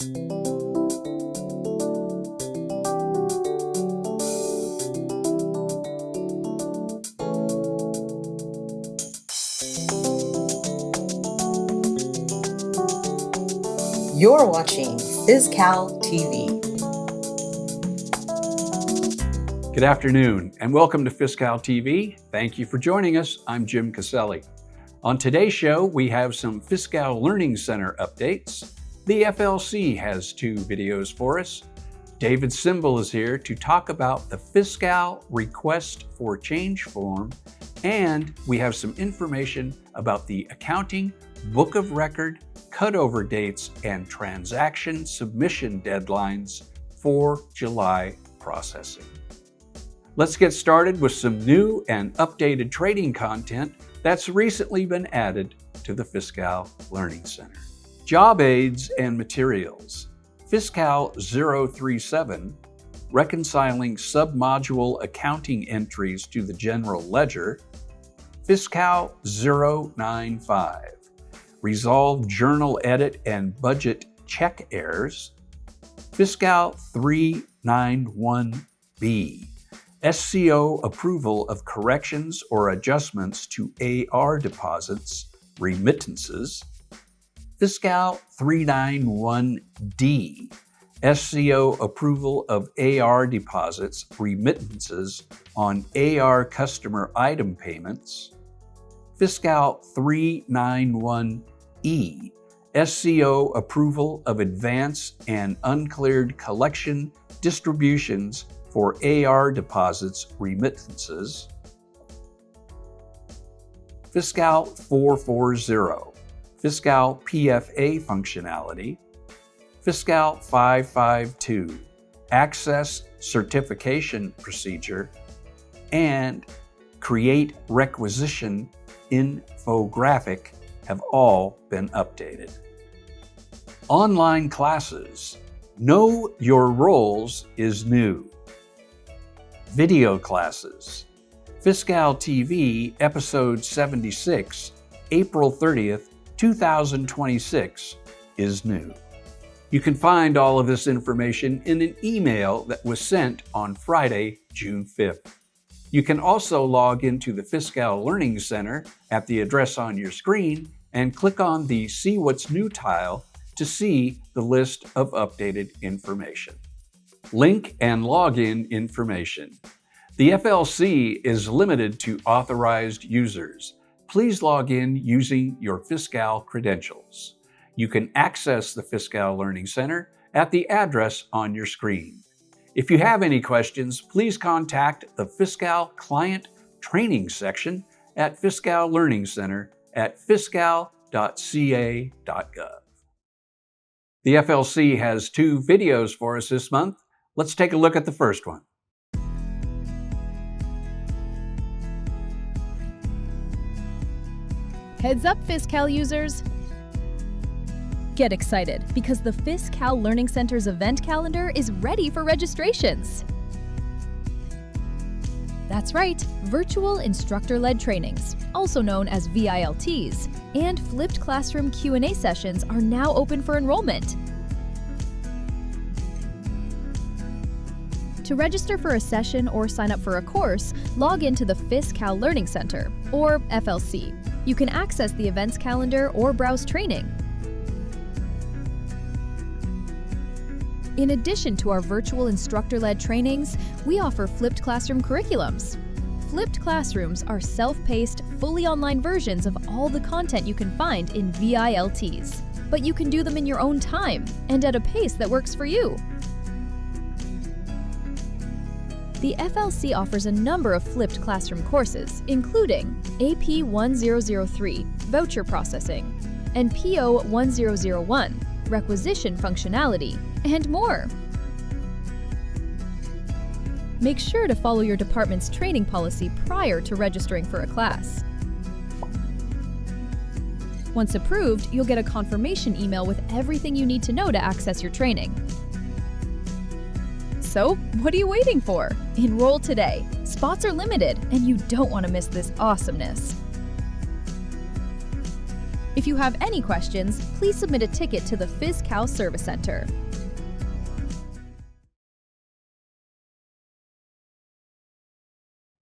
You're watching CalTv. Good afternoon and welcome to CalTv. Thank you for joining us. I'm Jim Caselli. On today's show, we have some Cal Learning Center updates. The FLC has 2 videos for us. David Tsymbal is here to talk about the Cal Request for Change form, and we have some information about the accounting, book of record, cutover dates, and transaction submission deadlines for July processing. Let's get started with some new and updated training content that's recently been added to the Cal Learning Center. Job aids and materials. Cal 037, reconciling submodule accounting entries to the general ledger. Cal 095, resolve journal edit and budget check errors. Cal 391B, SCO approval of corrections or adjustments to AR deposits, remittances. Cal 391D, SCO approval of AR deposits, remittances on AR customer item payments. Cal 391E, SCO approval of advance and uncleared collection distributions for AR deposits, remittances. Cal 440, Cal PFA functionality. Cal 552, access certification procedure, and create requisition infographic have all been updated. Online classes. Know Your Roles is new. Video classes. CalTv episode 76, April 30th, 2026 is new. You can find all of this information in an email that was sent on Friday, June 5th. You can also log into the Cal Learning Center at the address on your screen and click on the See What's New tile to see the list of updated information. Link and login information. The FLC is limited to authorized users. Please log in using your Cal credentials. You can access the Cal Learning Center at the address on your screen. If you have any questions, please contact the Cal Client Training section at Cal Learning Center at fiscal.ca.gov. The FLC has 2 videos for us this month. Let's take a look at the first one. Heads up, Cal users! Get excited because the Cal Learning Center's event calendar is ready for registrations. That's right, virtual instructor-led trainings, also known as VILTs, and flipped classroom Q&A sessions are now open for enrollment. To register for a session or sign up for a course, log into the Cal Learning Center, or FLC. You can access the events calendar or browse training. In addition to our virtual instructor-led trainings, we offer flipped classroom curriculums. Flipped classrooms are self-paced, fully online versions of all the content you can find in VILTs. But you can do them in your own time and at a pace that works for you. The FLC offers a number of flipped classroom courses, including AP 1003, Voucher Processing, and PO 1001, Requisition Functionality, and more. Make sure to follow your department's training policy prior to registering for a class. Once approved, you'll get a confirmation email with everything you need to know to access your training. So, what are you waiting for? Enroll today. Spots are limited, and you don't want to miss this awesomeness. If you have any questions, please submit a ticket to the FizCal Service Center.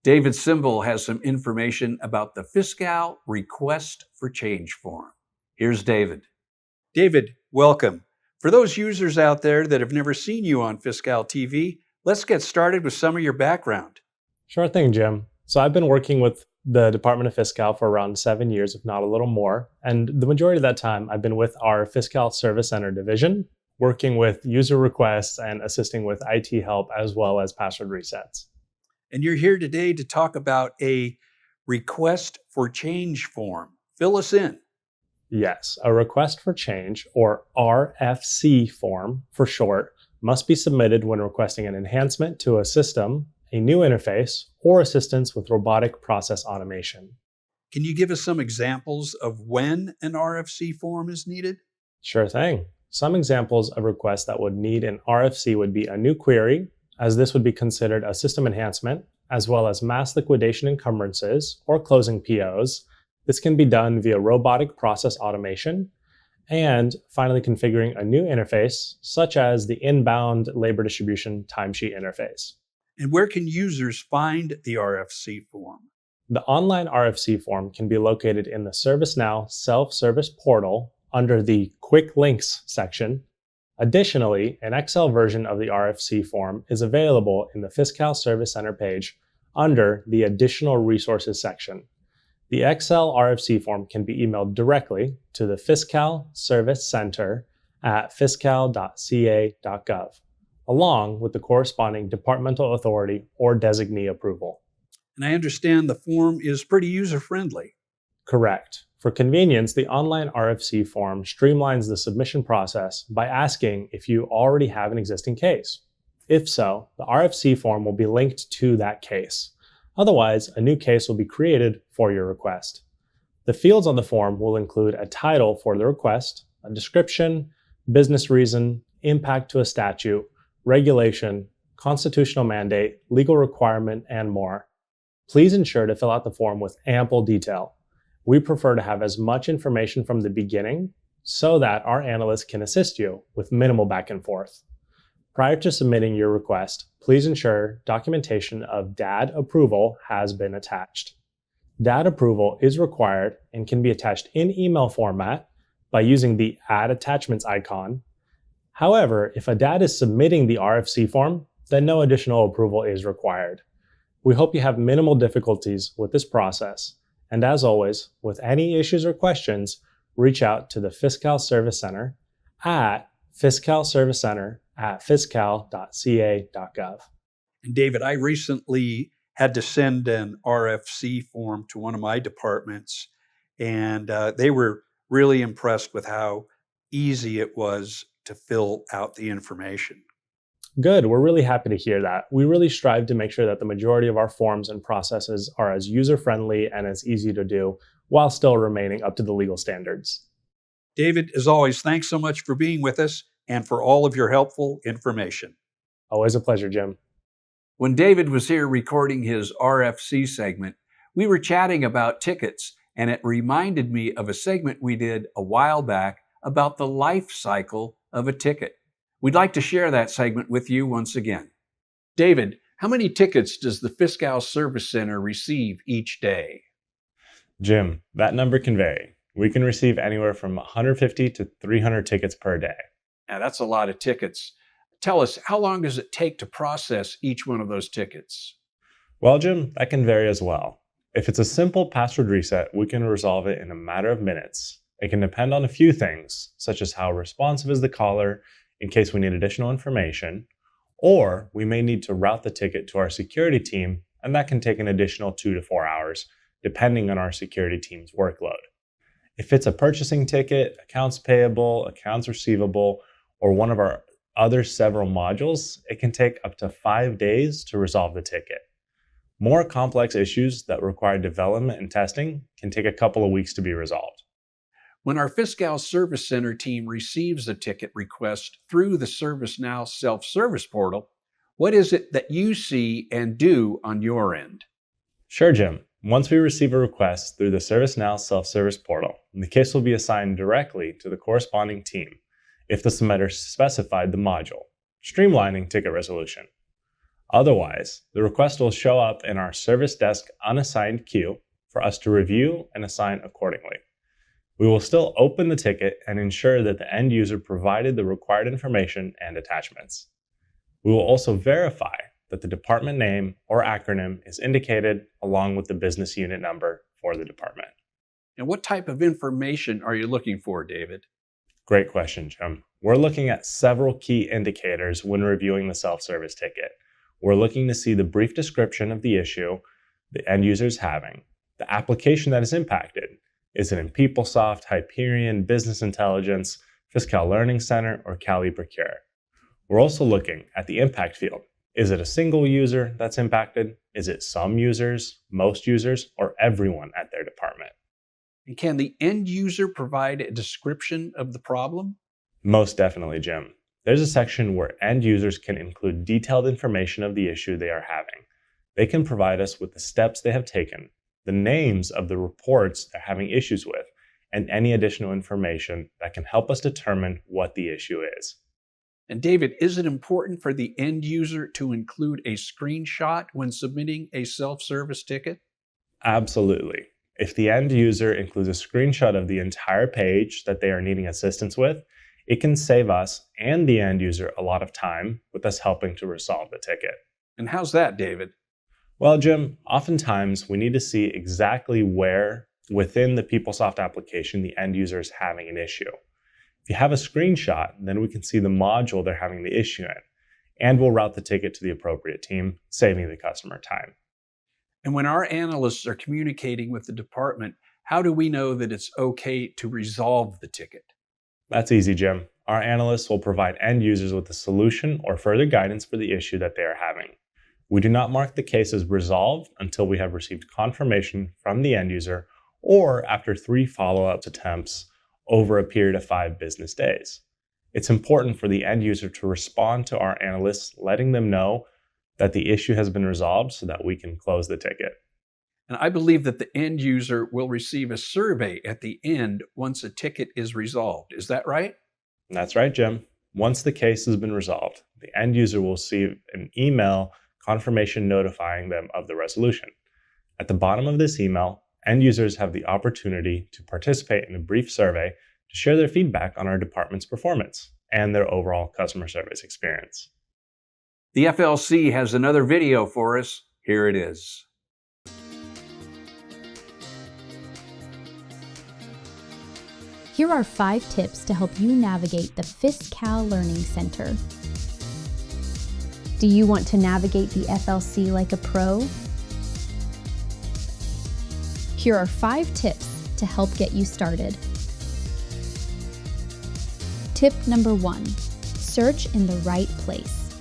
David Tsymbal has some information about the FizCal Request for Change form. Here's David. David, welcome. For those users out there that have never seen you on CalTv, let's get started with some of your background. Sure thing, Jim. So I've been working with the Department of FizCal for around 7 years, if not a little more. And the majority of that time, I've been with our FizCal Service Center division, working with user requests and assisting with IT help as well as password resets. And you're here today to talk about a request for change form. Fill us in. Yes, a request for change, or RFC form for short, must be submitted when requesting an enhancement to a system, a new interface, or assistance with robotic process automation. Can you give us some examples of when an RFC form is needed? Sure thing. Some examples of requests that would need an RFC would be a new query, as this would be considered a system enhancement, as well as mass liquidation encumbrances or closing POs. This can be done via robotic process automation, and finally configuring a new interface, such as the inbound labor distribution timesheet interface. And where can users find the RFC form? The online RFC form can be located in the ServiceNow self-service portal under the Quick Links section. Additionally, an Excel version of the RFC form is available in the FizCal Service Center page under the Additional Resources section. The Excel RFC form can be emailed directly to the FizCal Service Center at fiscal.ca.gov, along with the corresponding departmental authority or designee approval. And I understand the form is pretty user-friendly. Correct. For convenience, the online RFC form streamlines the submission process by asking if you already have an existing case. If so, the RFC form will be linked to that case. Otherwise, a new case will be created for your request. The fields on the form will include a title for the request, a description, business reason, impact to a statute, regulation, constitutional mandate, legal requirement, and more. Please ensure to fill out the form with ample detail. We prefer to have as much information from the beginning so that our analysts can assist you with minimal back and forth. Prior to submitting your request, please ensure documentation of DAD approval has been attached. DAD approval is required and can be attached in email format by using the Add Attachments icon. However, if a DAD is submitting the RFC form, then no additional approval is required. We hope you have minimal difficulties with this process. And as always, with any issues or questions, reach out to the FizCal Service Center at fiscalservicecenter@fiscal.ca.gov. And David, I recently had to send an RFC form to one of my departments, and they were really impressed with how easy it was to fill out the information. Good, we're really happy to hear that. We really strive to make sure that the majority of our forms and processes are as user-friendly and as easy to do, while still remaining up to the legal standards. David, as always, thanks so much for being with us and for all of your helpful information. Always a pleasure, Jim. When David was here recording his RFC segment, we were chatting about tickets, and it reminded me of a segment we did a while back about the life cycle of a ticket. We'd like to share that segment with you once again. David, how many tickets does the FizCal Service Center receive each day? Jim, that number can vary. We can receive anywhere from 150 to 300 tickets per day. Now, that's a lot of tickets. Tell us, how long does it take to process each one of those tickets? Well, Jim, that can vary as well. If it's a simple password reset, we can resolve it in a matter of minutes. It can depend on a few things, such as how responsive is the caller, in case we need additional information, or we may need to route the ticket to our security team, and that can take an additional 2 to 4 hours, depending on our security team's workload. If it's a purchasing ticket, accounts payable, accounts receivable, or one of our other several modules, it can take up to 5 days to resolve the ticket. More complex issues that require development and testing can take a couple of weeks to be resolved. When our FizCal Service Center team receives a ticket request through the ServiceNow self-service portal, what is it that you see and do on your end? Sure, Jim. Once we receive a request through the ServiceNow self-service portal, the case will be assigned directly to the corresponding team if the submitter specified the module, streamlining ticket resolution. Otherwise, the request will show up in our service desk unassigned queue for us to review and assign accordingly. We will still open the ticket and ensure that the end user provided the required information and attachments. We will also verify that the department name or acronym is indicated along with the business unit number for the department. And what type of information are you looking for, David? Great question, Jim. We're looking at several key indicators when reviewing the self-service ticket. We're looking to see the brief description of the issue the end user is having, the application that is impacted. Is it in PeopleSoft, Hyperion, Business Intelligence, Fiscal Learning Center, or CalTv Procure? We're also looking at the impact field. Is it a single user that's impacted? Is it some users, most users, or everyone at their department? And can the end user provide a description of the problem? Most definitely, Jim. There's a section where end users can include detailed information of the issue they are having. They can provide us with the steps they have taken, the names of the reports they're having issues with, and any additional information that can help us determine what the issue is. And David, is it important for the end user to include a screenshot when submitting a self-service ticket? Absolutely. If the end user includes a screenshot of the entire page that they are needing assistance with, it can save us and the end user a lot of time with us helping to resolve the ticket. And how's that, David? Well, Jim, oftentimes we need to see exactly where within the PeopleSoft application the end user is having an issue. If you have a screenshot, then we can see the module they're having the issue in, and we'll route the ticket to the appropriate team, saving the customer time. And when our analysts are communicating with the department, how do we know that it's okay to resolve the ticket? That's easy, Jim. Our analysts will provide end users with a solution or further guidance for the issue that they are having. We do not mark the case as resolved until we have received confirmation from the end user or after 3 follow-up attempts over a period of 5 business days. It's important for the end user to respond to our analysts, letting them know that the issue has been resolved so that we can close the ticket. And I believe that the end user will receive a survey at the end once a ticket is resolved. Is that right? That's right, Jim. Once the case has been resolved, the end user will receive an email confirmation notifying them of the resolution. At the bottom of this email, end users have the opportunity to participate in a brief survey to share their feedback on our department's performance and their overall customer service experience. The FLC has another video for us. Here it is. Here are 5 tips to help you navigate the Fiscal Learning Center. Do you want to navigate the FLC like a pro? Here are 5 tips to help get you started. Tip number 1, search in the right place.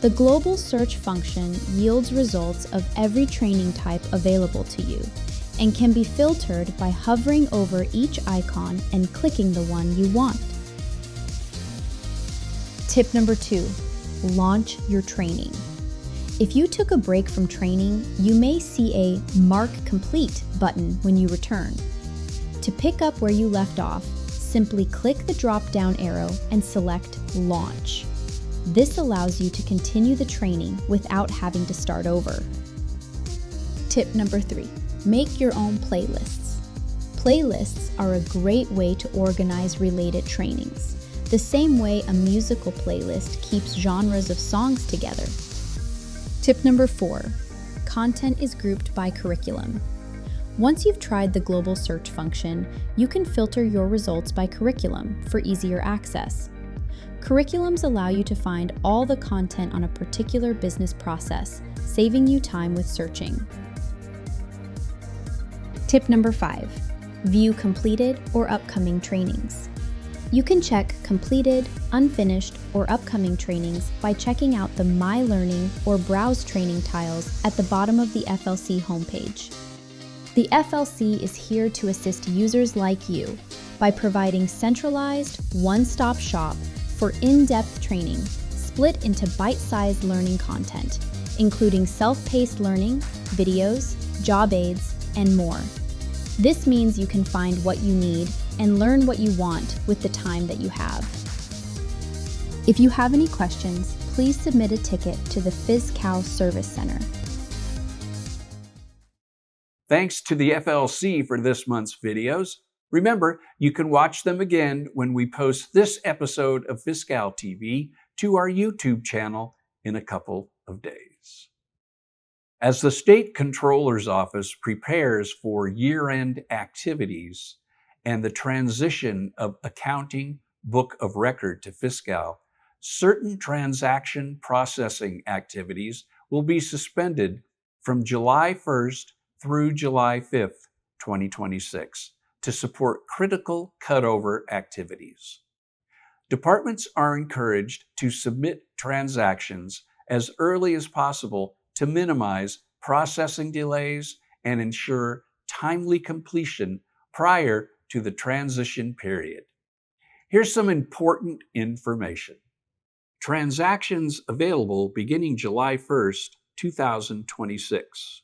The global search function yields results of every training type available to you and can be filtered by hovering over each icon and clicking the one you want. Tip number 2, launch your training. If you took a break from training, you may see a Mark Complete button when you return. To pick up where you left off, simply click the drop-down arrow and select Launch. This allows you to continue the training without having to start over. Tip number 3, make your own playlists. Playlists are a great way to organize related trainings, the same way a musical playlist keeps genres of songs together. Tip number 4, content is grouped by curriculum. Once you've tried the global search function, you can filter your results by curriculum for easier access. Curriculums allow you to find all the content on a particular business process, saving you time with searching. Tip number 5, view completed or upcoming trainings. You can check completed, unfinished, or upcoming trainings by checking out the My Learning or Browse Training tiles at the bottom of the FLC homepage. The FLC is here to assist users like you by providing centralized, one-stop shop for in-depth training split into bite-sized learning content, including self-paced learning, videos, job aids, and more. This means you can find what you need and learn what you want with the time that you have. If you have any questions, please submit a ticket to the PhysCal Service Center. Thanks to the FLC for this month's videos. Remember, you can watch them again when we post this episode of CalTv to our YouTube channel in a couple of days. As the State Controller's Office prepares for year-end activities and the transition of Accounting Book of Record to FisCal, certain transaction processing activities will be suspended from July 1st through July 5th, 2026, to support critical cutover activities. Departments are encouraged to submit transactions as early as possible to minimize processing delays and ensure timely completion prior to the transition period. Here's some important information. Transactions available beginning July 1st, 2026.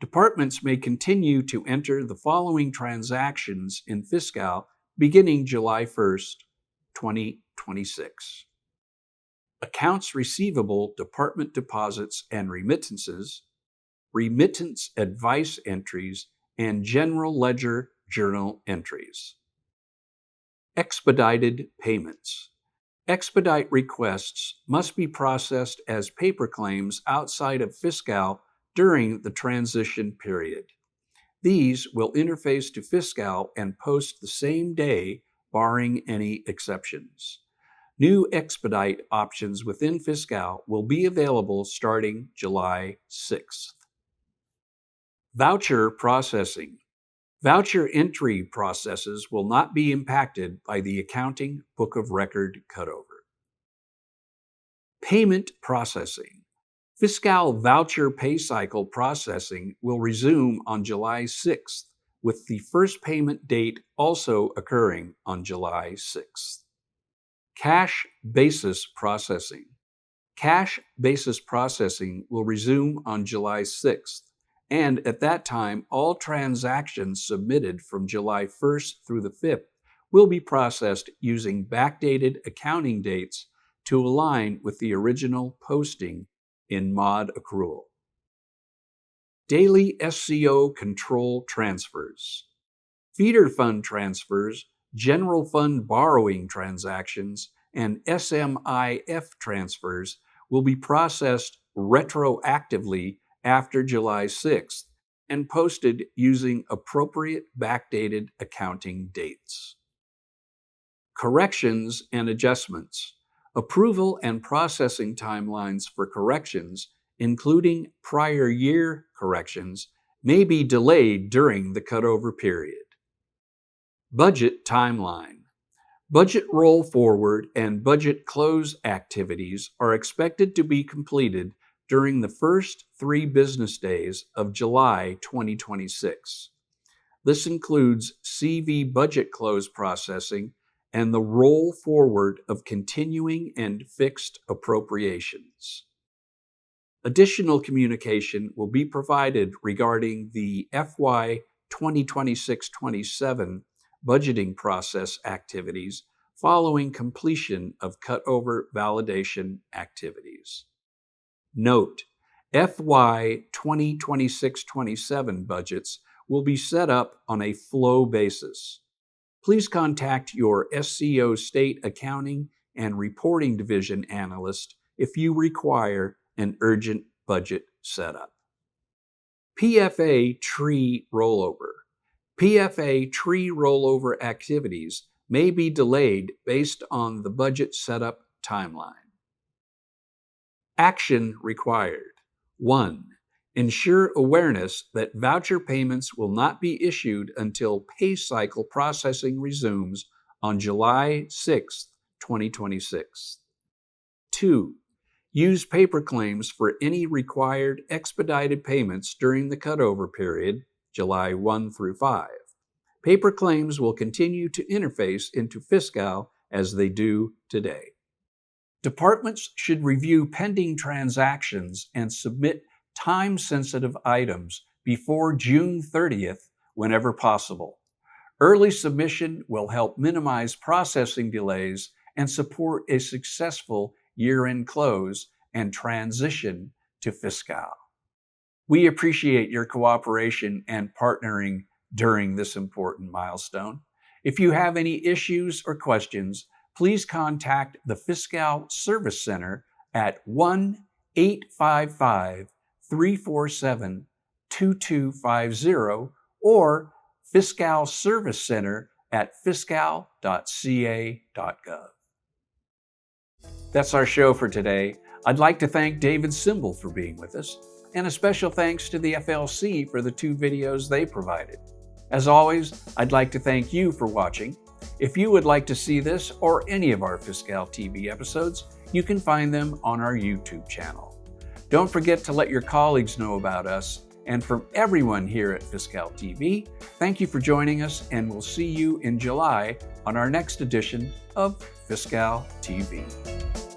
Departments may continue to enter the following transactions in FisCal beginning July 1st, 2026. Accounts receivable department deposits and remittances, remittance advice entries, and general ledger journal entries. Expedited payments. Expedite requests must be processed as paper claims outside of FisCal during the transition period. These will interface to FisCal and post the same day, barring any exceptions. New expedite options within FisCal will be available starting July 6th. Voucher processing. Voucher entry processes will not be impacted by the Accounting Book of Record cutover. Payment processing. FisCal voucher pay cycle processing will resume on July 6th, with the first payment date also occurring on July 6th. Cash basis processing. Cash basis processing will resume on July 6th, and at that time, all transactions submitted from July 1st through the 5th will be processed using backdated accounting dates to align with the original posting in mod accrual. Daily SCO control transfers. Feeder fund transfers, general fund borrowing transactions, and SMIF transfers will be processed retroactively after July 6th and posted using appropriate backdated accounting dates. Corrections and adjustments. Approval and processing timelines for corrections, including prior year corrections, may be delayed during the cutover period. Budget timeline. Budget roll forward and budget close activities are expected to be completed during the first 3 business days of July 2026. This includes CV budget close processing and the roll forward of continuing and fixed appropriations. Additional communication will be provided regarding the FY 2026-27 budgeting process activities following completion of cutover validation activities. Note, FY 2026-27 budgets will be set up on a flow basis. Please contact your SCO State Accounting and Reporting Division analyst if you require an urgent budget setup. PFA tree rollover. PFA tree rollover activities may be delayed based on the budget setup timeline. Action required. 1. Ensure awareness that voucher payments will not be issued until pay cycle processing resumes on July 6, 2026. 2. Use paper claims for any required expedited payments during the cutover period, July 1 through 5. Paper claims will continue to interface into FisCal as they do today. Departments should review pending transactions and submit time-sensitive items before June 30th whenever possible. Early submission will help minimize processing delays and support a successful year-end close and transition to Fiscal. We appreciate your cooperation and partnering during this important milestone. If you have any issues or questions, please contact the Fiscal Service Center at 1-855-347-2250 or Fiscal Service Center at fiscal.ca.gov. That's our show for today. I'd like to thank David Tsymbal for being with us, and a special thanks to the FLC for the 2 videos they provided. As always, I'd like to thank you for watching. If you would like to see this or any of our Fiscal TV episodes, you can find them on our YouTube channel. Don't forget to let your colleagues know about us. And from everyone here at Fiscal TV, thank you for joining us, and we'll see you in July on our next edition of Fiscal TV.